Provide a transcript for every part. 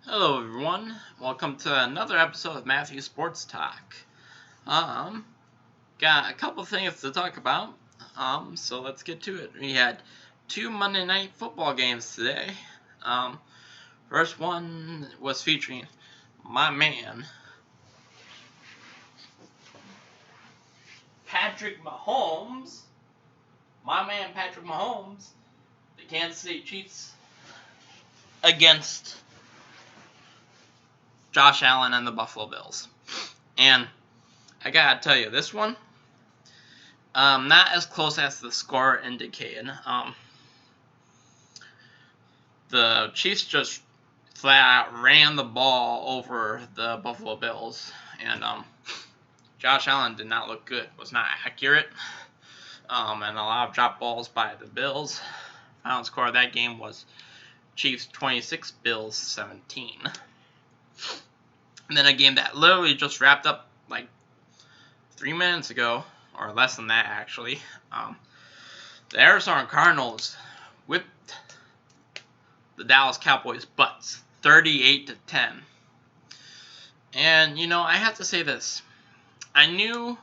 Hello everyone, welcome to another episode of Matthew Sports Talk. Um, got a couple things to talk about, so let's get to it. We had two Monday Night Football games today. First one was featuring my man, Patrick Mahomes. The Kansas City Chiefs, against Josh Allen and the Buffalo Bills. And I gotta tell you, this one, not as close as the score indicated. The Chiefs just flat out ran the ball over the Buffalo Bills, and Josh Allen did not look good, was not accurate, and a lot of drop balls by the Bills. Final score of that game was Chiefs 26, Bills 17. And then a game that literally just wrapped up like 3 minutes ago, or less than that actually. The Arizona Cardinals whipped the Dallas Cowboys' butts 38-10. And I have to say this. I knew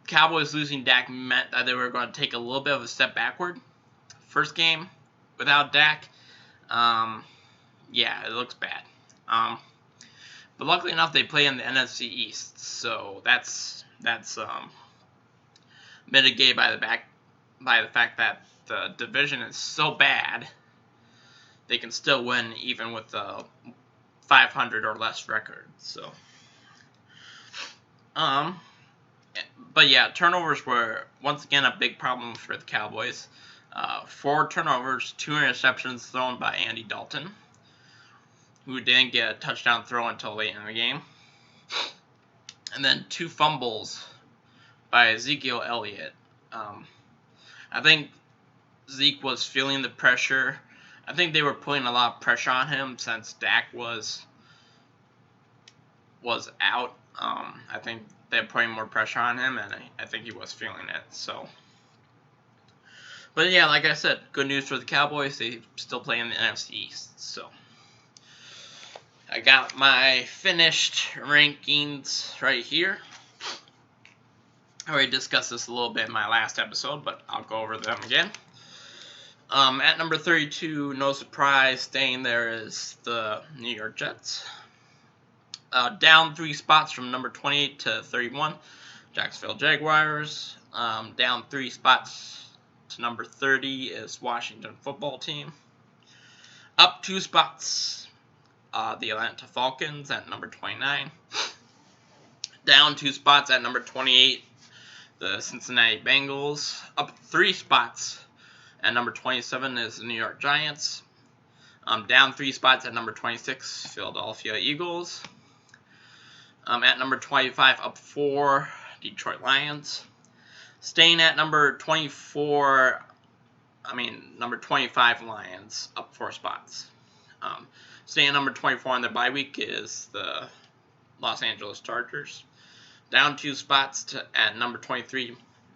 Cowboys losing Dak meant that they were going to take a little bit of a step backward. First game without Dak, yeah, it looks bad. But luckily enough, they play in the NFC East, so that's mitigated by the fact that the division is so bad, they can still win even with a 500 or less record. So, but yeah, turnovers were once again a big problem for the Cowboys. 4 turnovers, 2 interceptions thrown by Andy Dalton, who didn't get a touchdown throw until late in the game. And then 2 fumbles by Ezekiel Elliott. I think Zeke was feeling the pressure. I think they were putting a lot of pressure on him since Dak was out. I think they're putting more pressure on him, and I think he was feeling it. So, but yeah, like I said, good news for the Cowboys. They still play in the NFC East. So, I got my finished rankings right here. I already discussed this a little bit in my last episode, but I'll go over them again. At number 32, no surprise, staying there is the New York Jets. Down 3 spots from number 28 to 31, Jacksonville Jaguars. Down 3 spots to number 30 is Washington Football Team. Up 2 spots, the Atlanta Falcons at number 29. Down 2 spots at number 28, the Cincinnati Bengals. Up 3 spots at number 27 is the New York Giants. Down 3 spots at number 26, Philadelphia Eagles. At number 25, up 4, Detroit Lions. Staying at number 25, Lions, up 4 spots. Staying at number 24 on their bye week is the Los Angeles Chargers. Down 2 spots at number 23,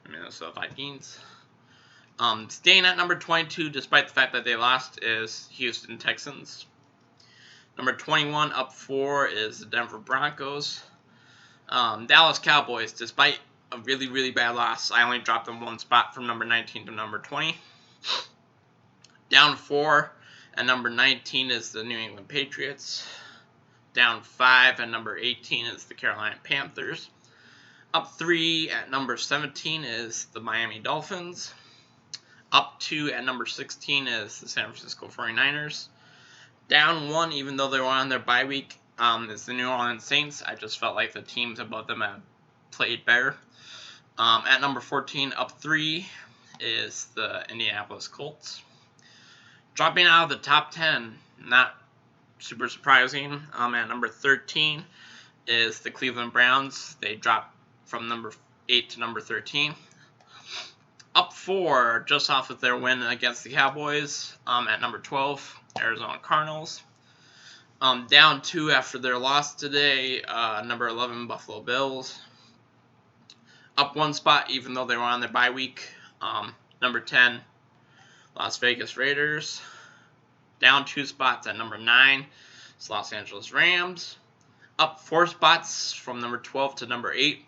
Minnesota Vikings. Staying at number 22, despite the fact that they lost, is Houston Texans. Number 21, up 4, is the Denver Broncos. Dallas Cowboys, despite a really, really bad loss, I only dropped them 1 spot from number 19 to number 20. Down 4 at number 19 is the New England Patriots. Down 5 at number 18 is the Carolina Panthers. Up 3 at number 17 is the Miami Dolphins. Up 2 at number 16 is the San Francisco 49ers. Down 1, even though they were on their bye week, is the New Orleans Saints. I just felt like the teams above them have played better. At number 14, up 3, is the Indianapolis Colts. Dropping out of the top 10, not super surprising. At number 13 is the Cleveland Browns. They dropped from number 8 to number 13. Up 4, just off of their win against the Cowboys. At number 12, Arizona Cardinals. Down 2 after their loss today, number 11, Buffalo Bills. Up 1 spot, even though they were on their bye week. Number 10, Las Vegas Raiders. Down 2 spots at number 9, it's Los Angeles Rams. Up 4 spots from number 12 to number 8.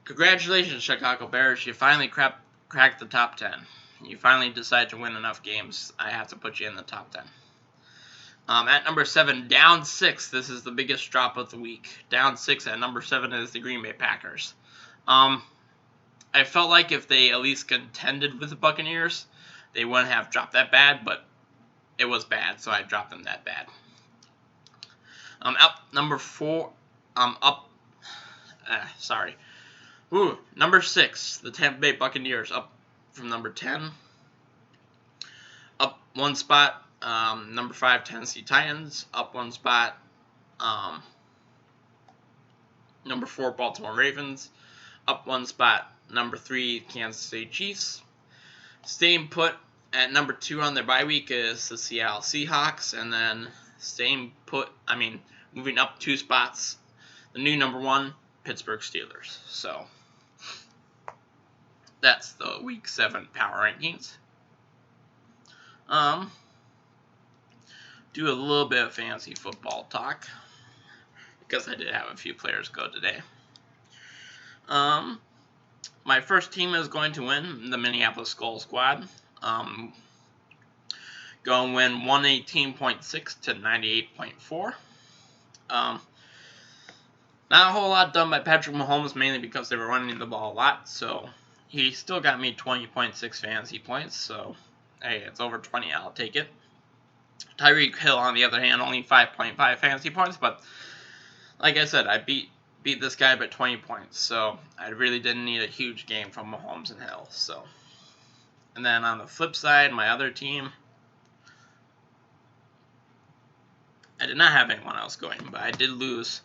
Congratulations, Chicago Bears. You finally cracked the top 10. You finally decide to win enough games. I have to put you in the top 10. At number 7, down 6. This is the biggest drop of the week. Down 6 at number 7 is the Green Bay Packers. I felt like if they at least contended with the Buccaneers, they wouldn't have dropped that bad, but it was bad, so I dropped them that bad. Up number 4. Number 6, the Tampa Bay Buccaneers, up from number 10. Up 1 spot. Number 5, Tennessee Titans, up 1 spot. Number 4, Baltimore Ravens, up 1 spot. Number 3, Kansas City Chiefs. Staying put at number 2 on their bye week is the Seattle Seahawks, and then moving up 2 spots, the new number 1, Pittsburgh Steelers. So that's the Week 7 power rankings. Do a little bit of fantasy football talk, because I did have a few players go today. My first team is going to win, the Minneapolis Skull Squad. Going to win 118.6 to 98.4. Not a whole lot done by Patrick Mahomes, mainly because they were running the ball a lot, so he still got me 20.6 fantasy points, so hey, it's over 20, I'll take it. Tyreek Hill, on the other hand, only 5.5 fantasy points, but like I said, I beat this guy by 20 points, so I really didn't need a huge game from Mahomes and Hill. So, and then on the flip side, my other team, I did not have anyone else going, but I did lose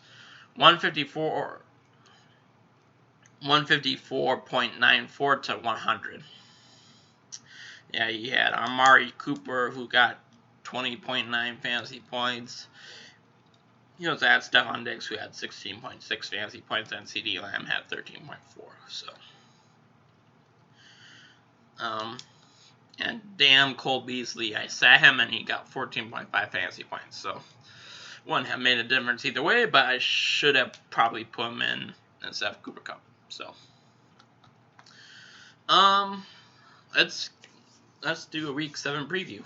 154.94 to 100. Yeah, you had Amari Cooper, who got 20.9 fantasy points. You also had Stephon Diggs, who had 16.6 fantasy points, and CeeDee Lamb had 13.4. So, and damn Cole Beasley, I sat him and he got 14.5 fantasy points. So, wouldn't have made a difference either way, but I should have probably put him in instead of Cooper Kupp. So, let's do a Week 7 preview.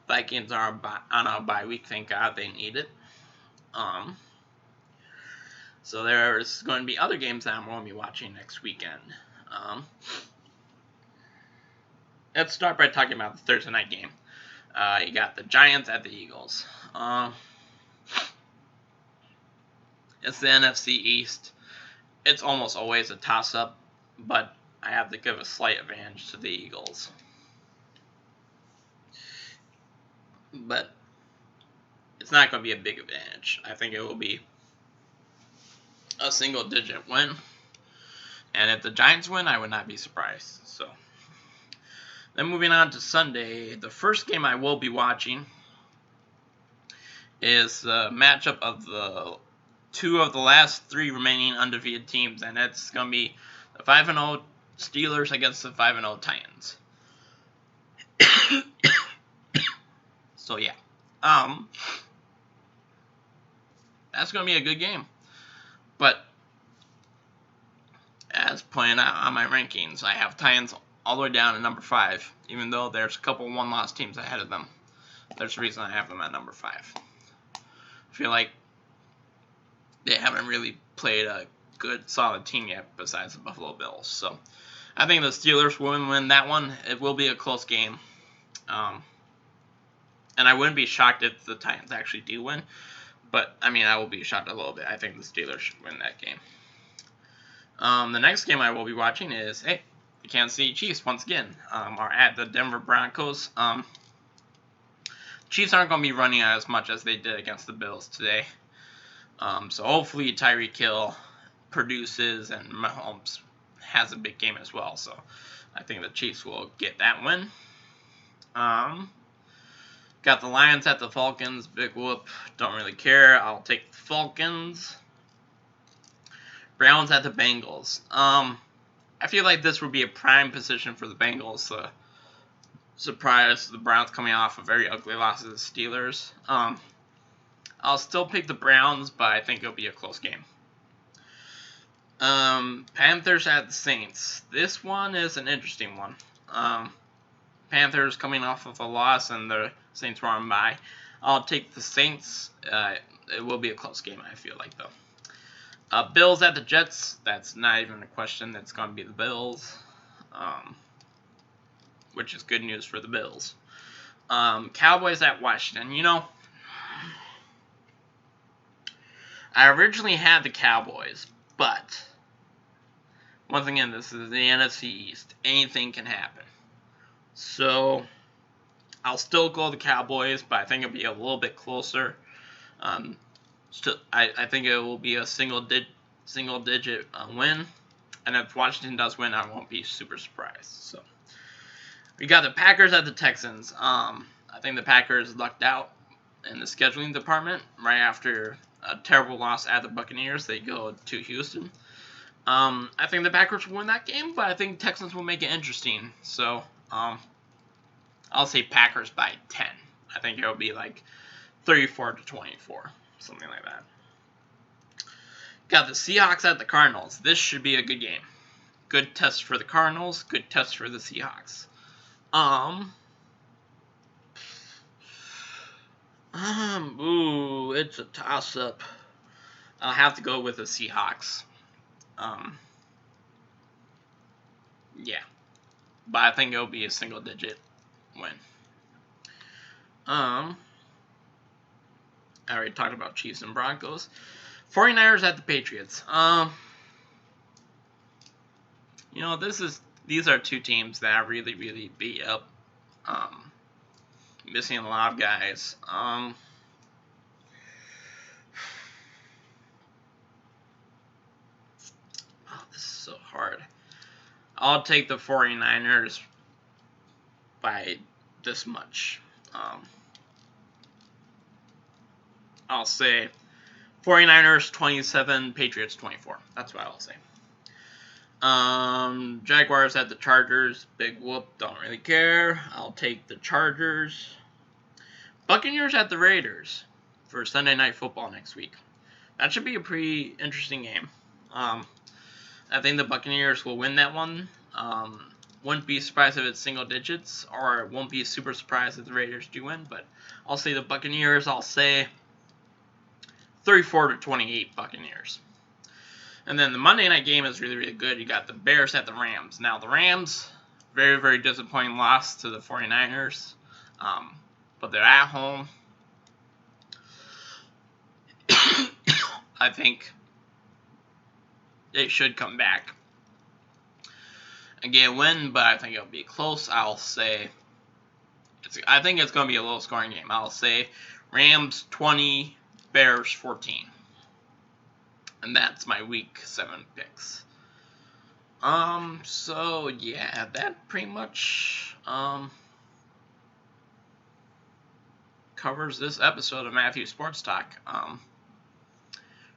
Vikings are on a bye week. Thank God, they need it. So there's going to be other games that I'm going to be watching next weekend. Let's start by talking about the Thursday night game. You got the Giants at the Eagles. It's the NFC East. It's almost always a toss-up, but I have to give a slight advantage to the Eagles. But it's not going to be a big advantage. I think it will be a single-digit win. And if the Giants win, I would not be surprised. So, then moving on to Sunday, the first game I will be watching is the matchup of the 2 of the last 3 remaining undefeated teams, and it's going to be the 5-0 Steelers against the 5-0 Titans. So yeah, that's going to be a good game. But as pointed out on my rankings, I have Titans all the way down at number 5, even though there's a couple one-loss teams ahead of them. There's a reason I have them at number 5. I feel like they haven't really played a good, solid team yet besides the Buffalo Bills. So I think the Steelers will win that one. It will be a close game. And I wouldn't be shocked if the Titans actually do win. But, I mean, I will be shocked a little bit. I think the Steelers should win that game. The next game I will be watching is, the Kansas City Chiefs, once again, are at the Denver Broncos. Chiefs aren't going to be running as much as they did against the Bills today. So hopefully Tyreek Hill produces and Mahomes has a big game as well. So I think the Chiefs will get that win. Got the Lions at the Falcons. Big whoop. Don't really care. I'll take the Falcons. Browns at the Bengals. I feel like this would be a prime position for the Bengals to surprised the Browns coming off a very ugly loss to the Steelers. I'll still pick the Browns, but I think it'll be a close game. Panthers at the Saints. This one is an interesting one. Panthers coming off of a loss, and the Saints were on bye. I'll take the Saints. It will be a close game, I feel like, though. Bills at the Jets. That's not even a question. That's going to be the Bills, which is good news for the Bills. Cowboys at Washington. You know, I originally had the Cowboys, but once again, this is the NFC East. Anything can happen. So I'll still go the Cowboys, but I think it'll be a little bit closer. I think it will be a single digit win, and if Washington does win, I won't be super surprised. So we got the Packers at the Texans. I think the Packers lucked out in the scheduling department. Right after a terrible loss at the Buccaneers, they go to Houston. I think the Packers will win that game, but I think Texans will make it interesting. So I'll say Packers by 10. I think it'll be like 34-24, something like that. Got the Seahawks at the Cardinals. This should be a good game. Good test for the Cardinals. Good test for the Seahawks. It's a toss-up. I'll have to go with the Seahawks. Yeah. But I think it'll be a single-digit win. I already talked about Chiefs and Broncos. 49ers at the Patriots. You know, these are two teams that are really, really beat up. Missing a lot of guys. This is so hard. I'll take the 49ers by this much. I'll say 49ers 27, Patriots 24. That's what I'll say. Jaguars at the Chargers. Big whoop. Don't really care. I'll take the Chargers. Buccaneers at the Raiders for Sunday Night Football next week. That should be a pretty interesting game. I think the Buccaneers will win that one. Wouldn't be surprised if it's single digits, or won't be super surprised if the Raiders do win, but I'll say the Buccaneers. I'll say 34-28 Buccaneers. And then the Monday night game is really, really good. You got the Bears at the Rams. Now, the Rams, very, very disappointing loss to the 49ers, but they're at home. I think they should come back and get a win, but I think it'll be close. I'll say I think it's going to be a low scoring game. I'll say Rams 20, Bears 14. And that's my week 7 picks. So yeah, that pretty much covers this episode of Matthew Sports Talk.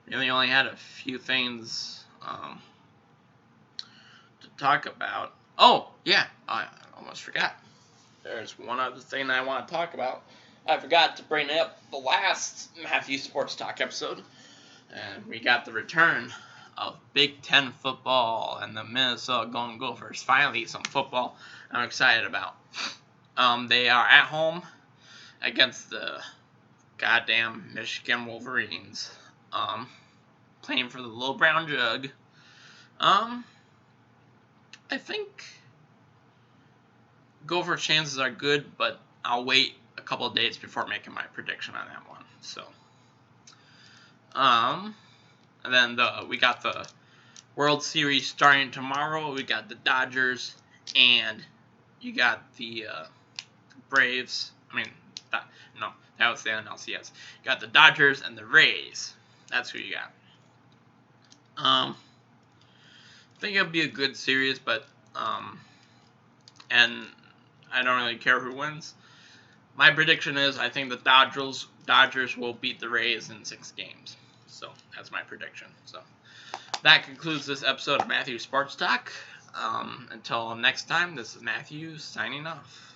Really only had a few things to talk about. Oh, yeah, I almost forgot. There's one other thing that I want to talk about. I forgot to bring up the last Matthew Sports Talk episode. And we got the return of Big Ten football and the Minnesota Golden Gophers. Finally, some football I'm excited about. They are at home against the goddamn Michigan Wolverines. Playing for the Little Brown Jug. I think Gopher chances are good, but I'll wait a couple of days before making my prediction on that one. So, and then we got the World Series starting tomorrow. We got the Dodgers, and you got the Braves. That was the NLCS. You got the Dodgers and the Rays. That's who you got. I think it'll be a good series, but and I don't really care who wins. My prediction is I think the Dodgers will beat the Rays in 6 games. So that's my prediction. So that concludes this episode of Matthew Sports Talk. Until next time, this is Matthew signing off.